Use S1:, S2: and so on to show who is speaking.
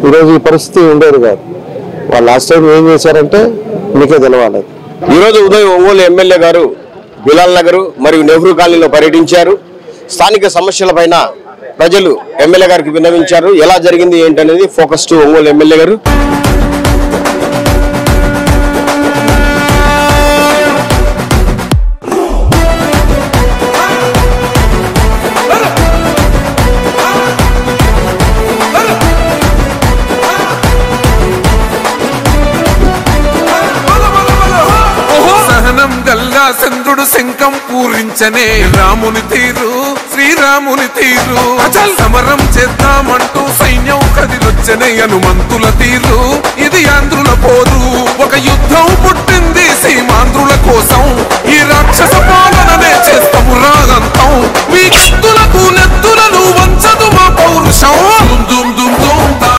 S1: ఈరోజు ఈ పరిస్థితి ఉండేది కాదు. వాళ్ళు లాస్ట్ టైం ఏం చేశారంటే మీకే తెలవాలి.
S2: ఈరోజు ఉదయం ఒంగోలు ఎమ్మెల్యే గారు బిలాల్ నగర్ మరియు నెహ్రూ కాలనీలో పర్యటించారు. స్థానిక సమస్యలపైన ప్రజలు ఎమ్మెల్యే గారికి విన్నవించారు. ఎలా జరిగింది ఏంటనేది ఫోకస్ టు ఒంగోలు ఎమ్మెల్యే గారు.
S3: చంద్రుడు శంఖం పూరించనే రాముని తీరు శ్రీరాముని తీరు సమరం చేద్దామంటూ సైన్యం కదిలొచ్చనే హనుమంతుల తీరు ఇది ఆంధ్రుల పోరు ఒక యుద్ధం పుట్టింది సీమాంధ్రుల కోసం ఈ రాక్షస పాలననే చేస్తా